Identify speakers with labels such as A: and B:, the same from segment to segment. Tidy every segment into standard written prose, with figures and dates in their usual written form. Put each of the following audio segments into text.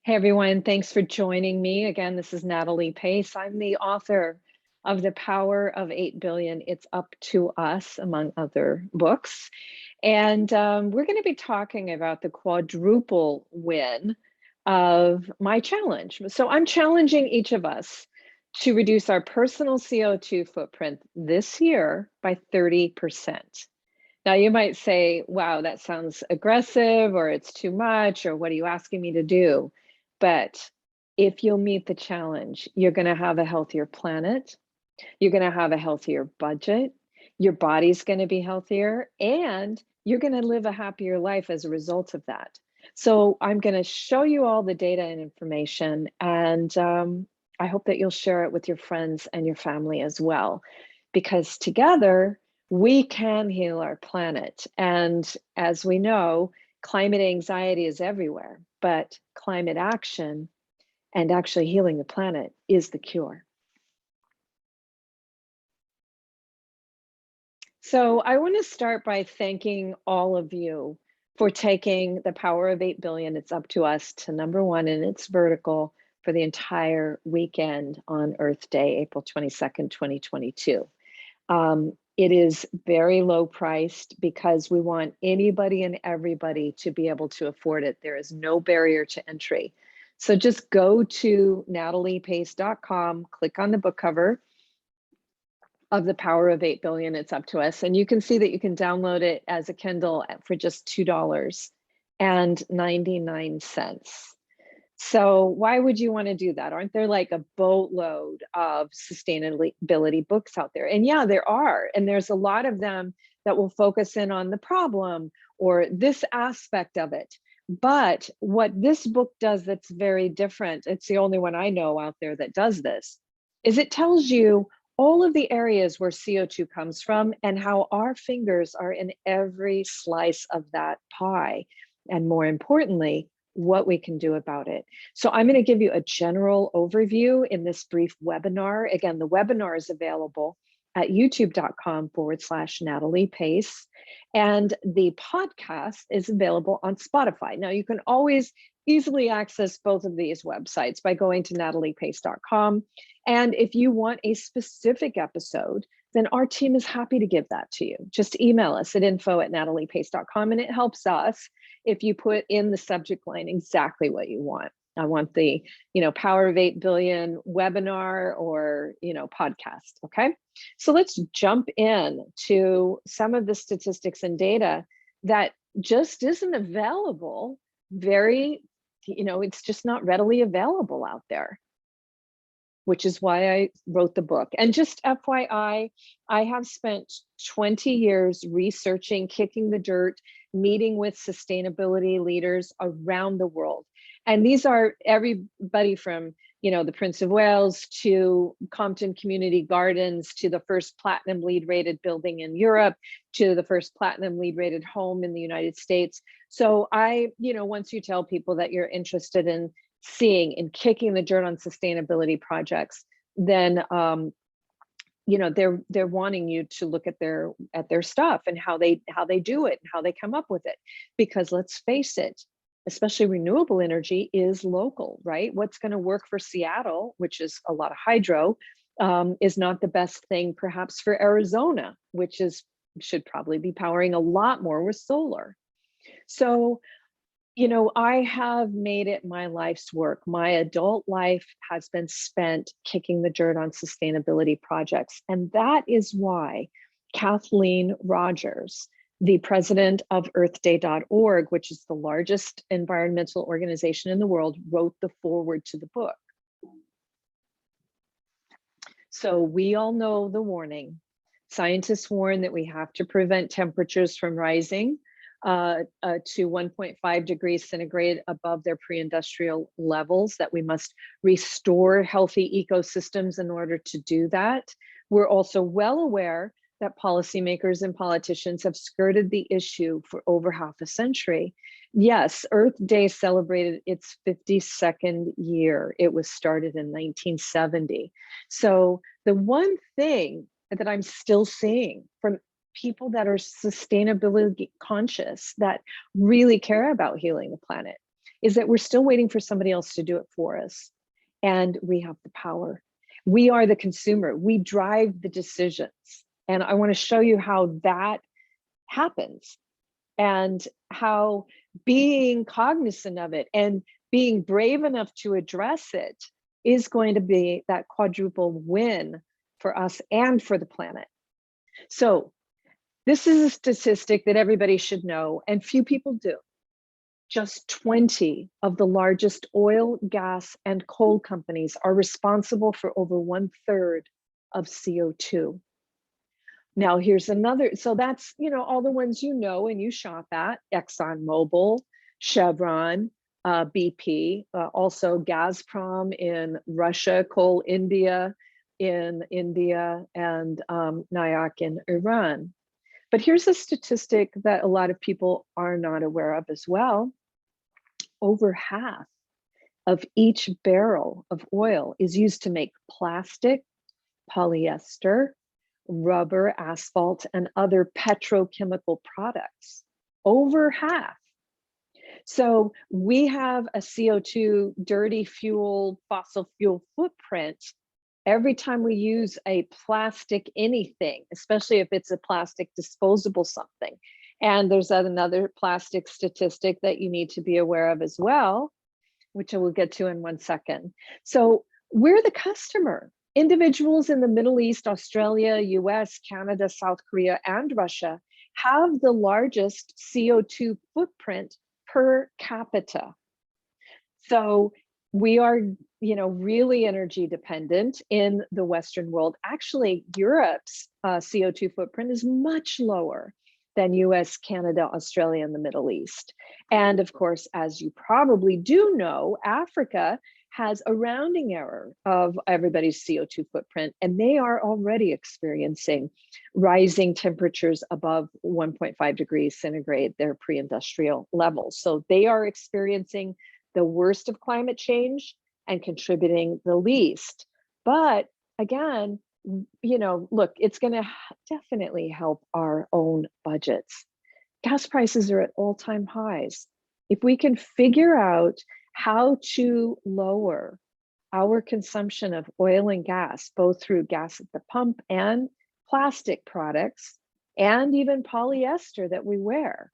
A: Hey everyone, thanks for joining me. Again, this is Natalie Pace. I'm the author of The Power of 8 Billion. It's Up to Us, among other books. And we're going to be talking about the quadruple win of my challenge. So I'm challenging each of us to reduce our personal CO2 footprint this year by 30%. Now you might say, wow, that sounds aggressive, or it's too much, or what are you asking me to do? But if you'll meet the challenge, you're going to have a healthier planet. You're going to have a healthier budget. Your body's going to be healthier, and you're going to live a happier life as a result of that. So I'm going to show you all the data and information, and I hope that you'll share it with your friends and your family as well, because together we can heal our planet. And as we know, climate anxiety is everywhere, but climate action and actually healing the planet is the cure. So I want to start by thanking all of you for taking the power of 8 billion, it's up to us, to #1 in its vertical for the entire weekend on Earth Day, April 22nd, 2022. It is very low priced because we want anybody and everybody to be able to afford it. There is no barrier to entry. So just go to nataliepace.com, click on the book cover of The Power of 8 Billion, It's Up to Us. And you can see that you can download it as a Kindle for just $2.99. So why would you want to do that? Aren't there like a boatload of sustainability books out there? And yeah, there are. And there's a lot of them that will focus in on the problem or this aspect of it. But what this book does that's very different, it's the only one I know out there that does this, is it tells you all of the areas where CO2 comes from and how our fingers are in every slice of that pie. And more importantly, what we can do about it. So I'm going to give you a general overview in this brief webinar. Again, the webinar is available at youtube.com/Natalie Pace. And the podcast is available on Spotify. Now you can always easily access both of these websites by going to nataliepace.com. And if you want a specific episode, then our team is happy to give that to you. Just email us at info@nataliepace.com, and it helps us if you put in the subject line exactly what you want. I want the, Power of 8 Billion webinar or, podcast. Okay. So let's jump in to some of the statistics and data that just isn't available. It's just not readily available out there, which is why I wrote the book. And just FYI, I have spent 20 years researching, kicking the dirt, meeting with sustainability leaders around the world. And these are everybody from, the Prince of Wales to Compton Community Gardens, to the first platinum LEED rated building in Europe, to the first platinum LEED rated home in the United States. So once you tell people that you're interested in seeing and kicking the dirt on sustainability projects, then they're wanting you to look at their stuff and how they do it and how they come up with it. Because let's face it, especially renewable energy is local, right? What's going to work for Seattle, which is a lot of hydro, is not the best thing perhaps for Arizona, which should probably be powering a lot more with solar. So I have made it my life's work. My adult life has been spent kicking the dirt on sustainability projects. And that is why Kathleen Rogers, the president of earthday.org, which is the largest environmental organization in the world, wrote the foreword to the book. So we all know the warning. Scientists warn that we have to prevent temperatures from rising to 1.5 degrees centigrade above their pre-industrial levels, that we must restore healthy ecosystems in order to do that. We're also well aware that policymakers and politicians have skirted the issue for over half a century. Yes, Earth Day celebrated its 52nd year. It was started in 1970. So the one thing that I'm still seeing from people that are sustainability conscious, that really care about healing the planet, is that we're still waiting for somebody else to do it for us. And we have the power. We are the consumer. We drive the decisions. And I want to show you how that happens and how being cognizant of it and being brave enough to address it is going to be that quadruple win for us and for the planet. So this is a statistic that everybody should know, and few people do. Just 20 of the largest oil, gas, and coal companies are responsible for over 1/3 of CO2. Now here's another, so that's, all the ones you know and you shop at: ExxonMobil, Chevron, BP, also Gazprom in Russia, Coal India in India, and Nayak in Iran. But here's a statistic that a lot of people are not aware of as well. Over half of each barrel of oil is used to make plastic, polyester, rubber, asphalt, and other petrochemical products. Over half. So we have a CO2 dirty fuel, fossil fuel footprint every time we use a plastic anything, especially if it's a plastic disposable something. And there's another plastic statistic that you need to be aware of as well, which I will get to in 1 second. So we're the customer. Individuals in the Middle East, Australia, US, Canada, South Korea, and Russia have the largest CO2 footprint per capita. So we are, really energy dependent in the Western world. Actually, Europe's CO2 footprint is much lower than US, Canada, Australia, and the Middle East. And of course, as you probably do know, Africa has a rounding error of everybody's CO2 footprint, and they are already experiencing rising temperatures above 1.5 degrees centigrade, their pre-industrial levels. So they are experiencing the worst of climate change and contributing the least. But again, look, it's going to definitely help our own budgets. Gas prices are at all-time highs. If we can figure out how to lower our consumption of oil and gas, both through gas at the pump and plastic products, and even polyester that we wear,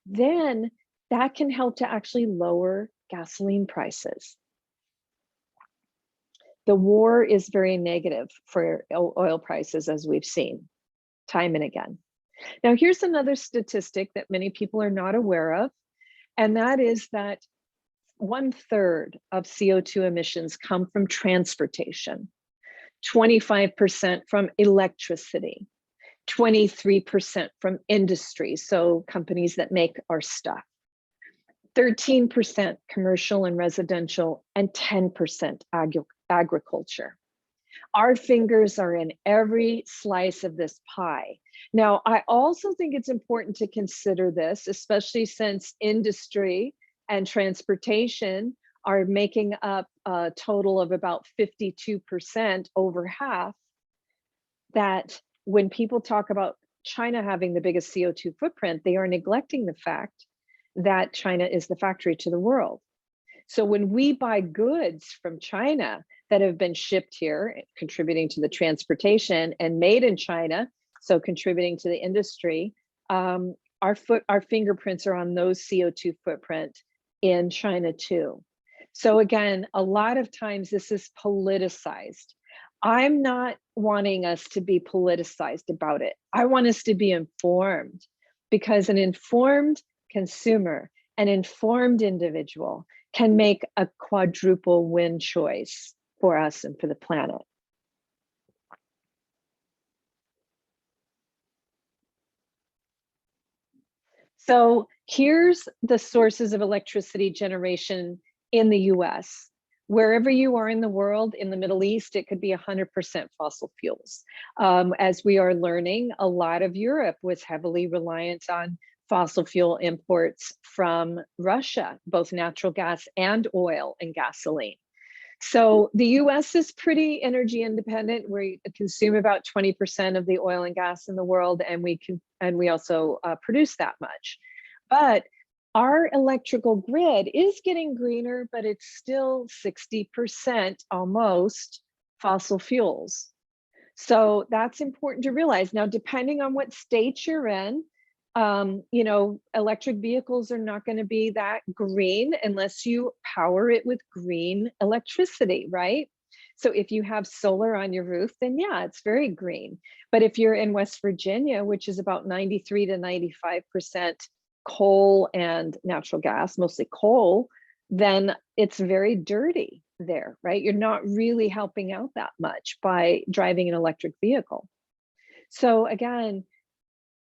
A: then that can help to actually lower gasoline prices. The war is very negative for oil prices, as we've seen time and again. Now, here's another statistic that many people are not aware of, and that is that 1/3 of CO2 emissions come from transportation, 25% from electricity, 23% from industry, so companies that make our stuff, 13% commercial and residential, and 10% agriculture. Our fingers are in every slice of this pie. Now, I also think it's important to consider this, especially since industry and transportation are making up a total of about 52%, over half, that when people talk about China having the biggest CO2 footprint, they are neglecting the fact that China is the factory to the world. So when we buy goods from China that have been shipped here, contributing to the transportation, and made in China, so contributing to the industry, our fingerprints are on those CO2 footprint in China too. So again, a lot of times this is politicized. I'm not wanting us to be politicized about it. I want us to be informed, because an informed consumer, an informed individual can make a quadruple win choice for us and for the planet. So here's the sources of electricity generation in the US. Wherever you are in the world, in the Middle East, it could be 100% fossil fuels. As we are learning, a lot of Europe was heavily reliant on fossil fuel imports from Russia, both natural gas and oil and gasoline. So the US is pretty energy independent. We consume about 20% of the oil and gas in the world, and we also produce that much. But Our electrical grid is getting greener, but it's still 60% almost fossil fuels. So that's important to realize. Now, depending on what state you're in, you know, electric vehicles are not going to be that green unless you power it with green electricity, right? So if you have solar on your roof, then yeah, it's very green. But if you're in West Virginia, which is about 93 to 95% coal and natural gas, mostly coal, then it's very dirty there, right? You're not really helping out that much by driving an electric vehicle. So again,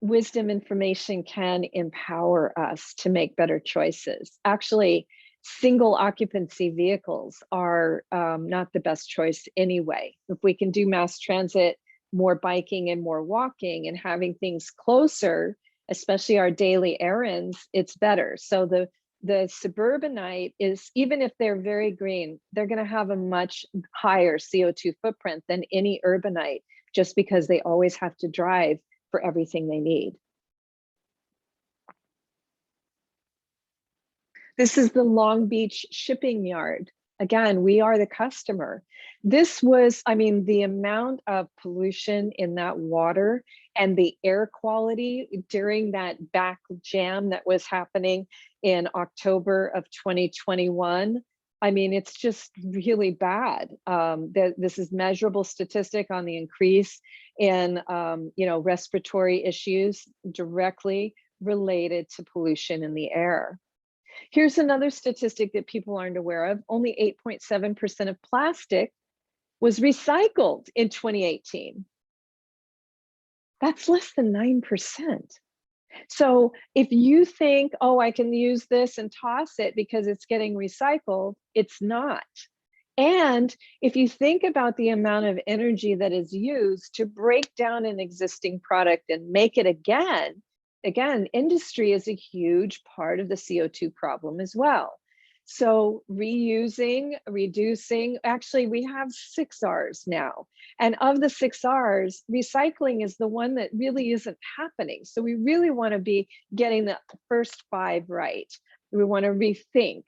A: wisdom information can empower us to make better choices. Actually, single occupancy vehicles are not the best choice anyway. If we can do mass transit, more biking and more walking and having things closer, especially our daily errands, it's better. So the suburbanite is, even if they're very green, they're going to have a much higher CO2 footprint than any urbanite, just because they always have to drive for everything they need. This is the Long Beach shipping yard. Again, we are the customer. This was, I mean, the amount of pollution in that water and the air quality during that back jam that was happening in October of 2021. I mean, it's just really bad. This is measurable statistic on the increase in, you know, respiratory issues directly related to pollution in the air. Here's another statistic that people aren't aware of. Only 8.7% of plastic was recycled in 2018. That's less than 9%. So if you think, oh, I can use this and toss it because it's getting recycled, it's not. And if you think about the amount of energy that is used to break down an existing product and make it again, industry is a huge part of the CO2 problem as well. So reusing, reducing, actually we have 6 R's now. And of the 6 R's, recycling is the one that really isn't happening. So we really want to be getting the first 5 right. We want to rethink,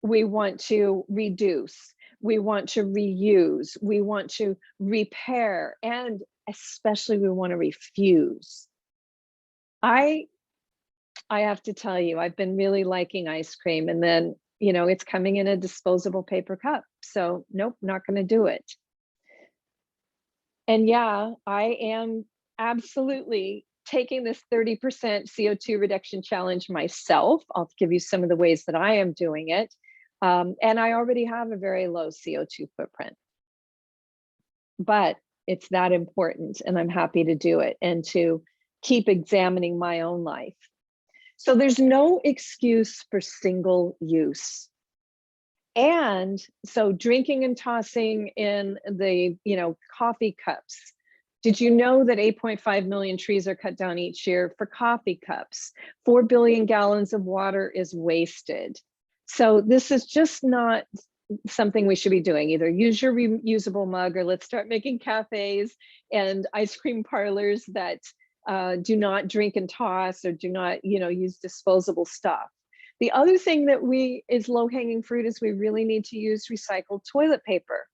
A: we want to reduce, we want to reuse, we want to repair, and especially we want to refuse. I have to tell you, I've been really liking ice cream, and then, you know, it's coming in a disposable paper cup. So nope, not going to do it. And yeah, I am absolutely taking this 30% CO2 reduction challenge myself. I'll give you some of the ways that I am doing it. And I already have a very low CO2 footprint. But it's that important, and I'm happy to do it and to keep examining my own life. So there's no excuse for single use. And so drinking and tossing in the, you know, coffee cups. Did you know that 8.5 million trees are cut down each year for coffee cups? 4 billion gallons of water is wasted. So this is just not something we should be doing. Either use your reusable mug, or let's start making cafes and ice cream parlors that do not drink and toss, or do not, you know, use disposable stuff. The other thing that is low-hanging fruit is we really need to use recycled toilet paper,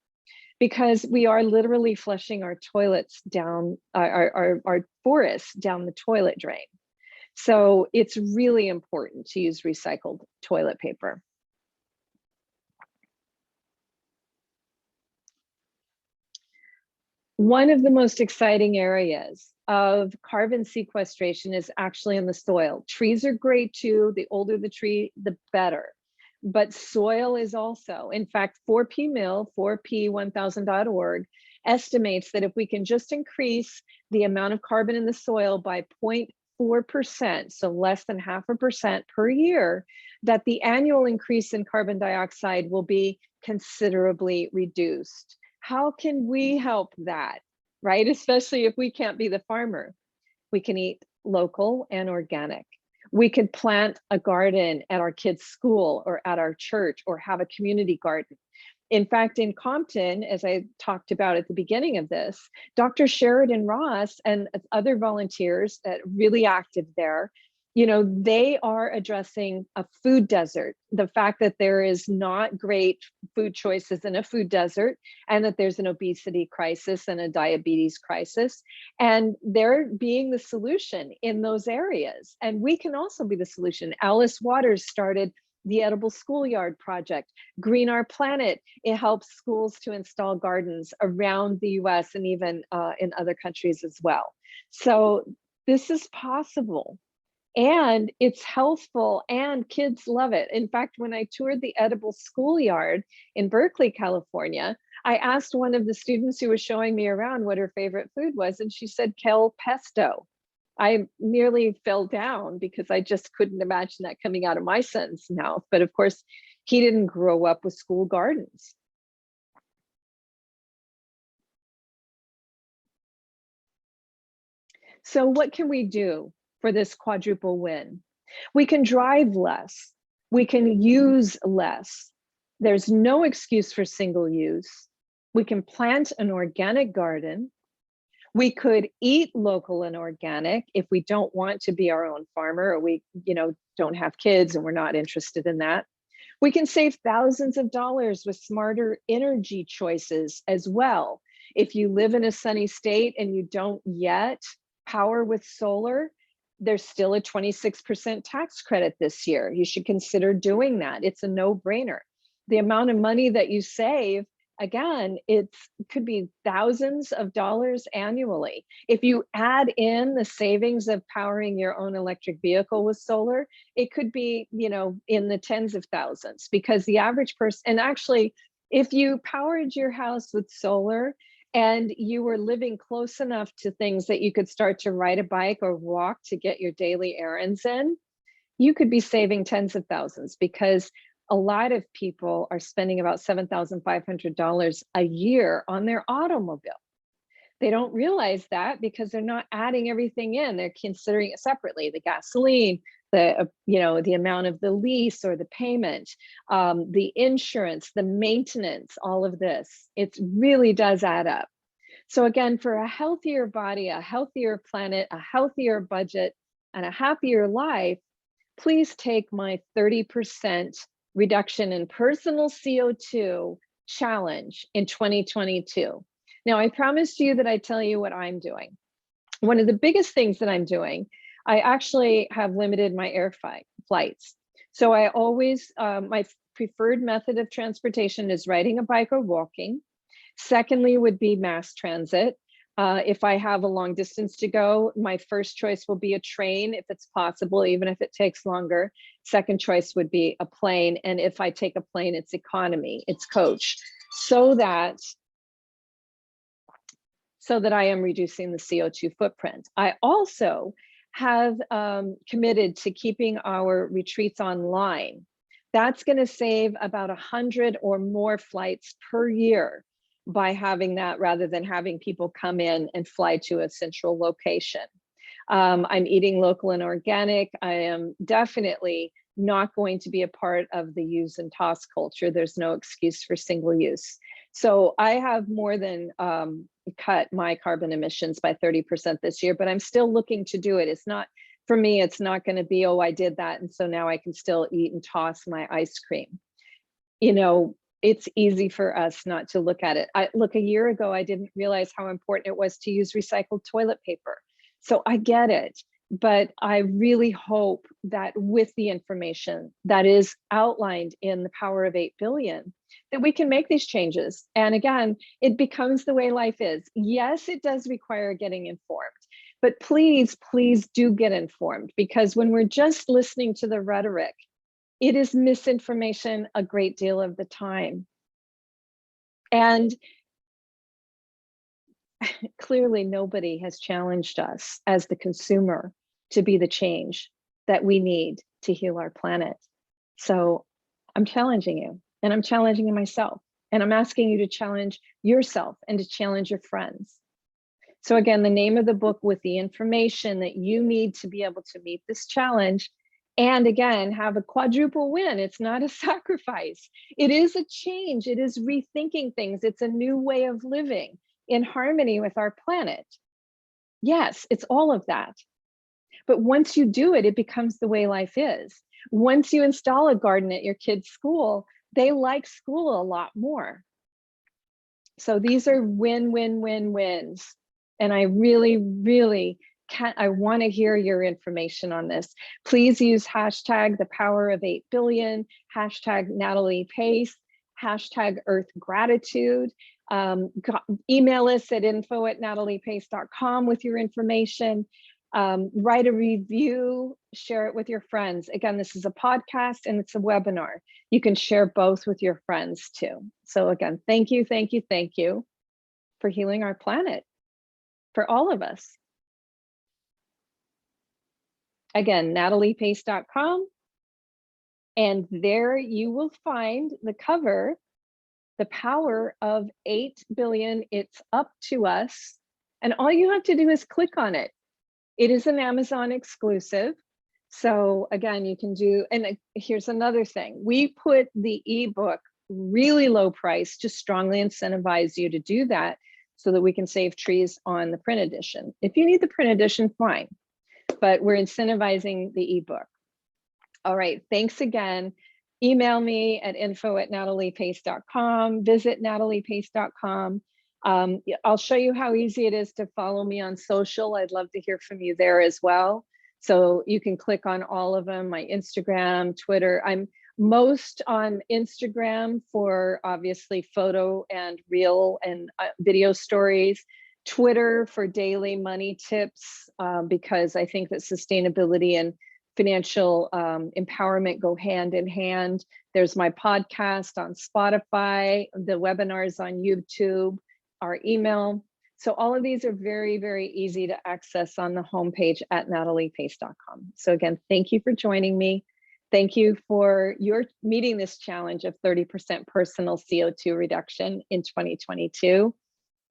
A: because we are literally flushing our toilets down, our forests down the toilet drain. So it's really important to use recycled toilet paper. One of the most exciting areas of carbon sequestration is actually in the soil. Trees are great too. The older the tree, the better. But soil is also. In fact, 4P Mill, 4p1000.org, estimates that if we can just increase the amount of carbon in the soil by 0.4%, so less than 0.5% per year, that the annual increase in carbon dioxide will be considerably reduced. How can we help that, right? Especially if we can't be the farmer. We can eat local and organic. We could plant a garden at our kids' school or at our church, or have a community garden. In fact, in Compton, as I talked about at the beginning of this, Dr. Sheridan Ross and other volunteers that are really active there they are addressing a food desert, the fact that there is not great food choices in a food desert, and that there's an obesity crisis and a diabetes crisis. And they're being the solution in those areas. And we can also be the solution. Alice Waters started the Edible Schoolyard Project. Green Our Planet, it helps schools to install gardens around the US and even in other countries as well. So this is possible. And it's healthful and kids love it. In fact, when I toured the Edible Schoolyard in Berkeley, California, I asked one of the students who was showing me around what her favorite food was, and she said kale pesto. I nearly fell down because I just couldn't imagine that coming out of my son's mouth. But of course, he didn't grow up with school gardens. So what can we do for this quadruple win? We can drive less. We can use less. There's no excuse for single use. We can plant an organic garden. We could eat local and organic if we don't want to be our own farmer, or we, don't have kids and we're not interested in that. We can save thousands of dollars with smarter energy choices as well. If you live in a sunny state and you don't yet power with solar, there's still a 26% tax credit this year. You should consider doing that. It's a no-brainer. The amount of money that you save, again, it could be thousands of dollars annually. If you add in the savings of powering your own electric vehicle with solar, it could be, in the tens of thousands, because the average person, and actually, if you powered your house with solar and you were living close enough to things that you could start to ride a bike or walk to get your daily errands in, you could be saving tens of thousands, because a lot of people are spending about $7,500 a year on their automobile. They don't realize that because they're not adding everything in. They're considering it separately: the gasoline, the amount of the lease or the payment, the insurance, the maintenance, all of this. It really does add up. So again, for a healthier body, a healthier planet, a healthier budget, and a happier life, please take my 30% reduction in personal CO2 challenge in 2022. Now, I promised you that I'd tell you what I'm doing. One of the biggest things that I'm doing, I actually have limited my air flights. So I always, my preferred method of transportation is riding a bike or walking. Secondly would be mass transit. If I have a long distance to go, my first choice will be a train if it's possible, even if it takes longer. Second choice would be a plane. And if I take a plane, it's economy, it's coach, so that I am reducing the CO2 footprint. I also have committed to keeping our retreats online. That's going to save about 100 or more flights per year by having that, rather than having people come in and fly to a central location. I'm eating local and organic. I am definitely not going to be a part of the use and toss culture. There's no excuse for single use. So I have more than cut my carbon emissions by 30% this year, but I'm still looking to do it. It's not, for me, it's not going to be, oh, I did that, and so now I can still eat and toss my ice cream. It's easy for us not to look at it. A year ago, I didn't realize how important it was to use recycled toilet paper. So I get it, but I really hope that with the information that is outlined in The Power of 8 Billion, that we can make these changes. And again, it becomes the way life is. Yes, it does require getting informed, but please, please do get informed, because when we're just listening to the rhetoric, it is misinformation a great deal of the time. And clearly nobody has challenged us as the consumer to be the change that we need to heal our planet. So I'm challenging you, and I'm challenging myself, and I'm asking you to challenge yourself and to challenge your friends. So again, the name of the book, with the information that you need to be able to meet this challenge, and again, have a quadruple win. It's not a sacrifice. It is a change. It is rethinking things. It's a new way of living in harmony with our planet. Yes, it's all of that. But once you do it, it becomes the way life is. Once you install a garden at your kid's school, they like school a lot more. So these are win-win-win-wins. And I really, really I want to hear your information on this. Please use hashtag the power of 8 billion, hashtag Natalie Pace, hashtag Earth Gratitude. Email us at info@nataliepace.com with your information. Write a review, share it with your friends. Again, this is a podcast and it's a webinar. You can share both with your friends too. So again, thank you, thank you, thank you for healing our planet, for all of us. Again, nataliepace.com. And there you will find the cover, The Power of 8 Billion. It's up to us. And all you have to do is click on it. It is an Amazon exclusive. So again, you can do, and here's another thing. We put the ebook really low price to strongly incentivize you to do that so that we can save trees on the print edition. If you need the print edition, fine, but we're incentivizing the ebook. All right, thanks again. Email me at info@nataliepace.com, visit nataliepace.com. I'll show you how easy it is to follow me on social. I'd love to hear from you there as well. So you can click on all of them, my Instagram, Twitter. I'm most on Instagram for obviously photo and reel and video stories. Twitter for daily money tips, because I think that sustainability and financial empowerment go hand in hand. There's my podcast on Spotify, the webinars on YouTube, our email. So all of these are very, very easy to access on the homepage at nataliepace.com. So again, thank you for joining me. Thank you for your meeting this challenge of 30% personal CO2 reduction in 2022.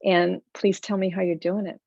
A: And please tell me how you're doing it.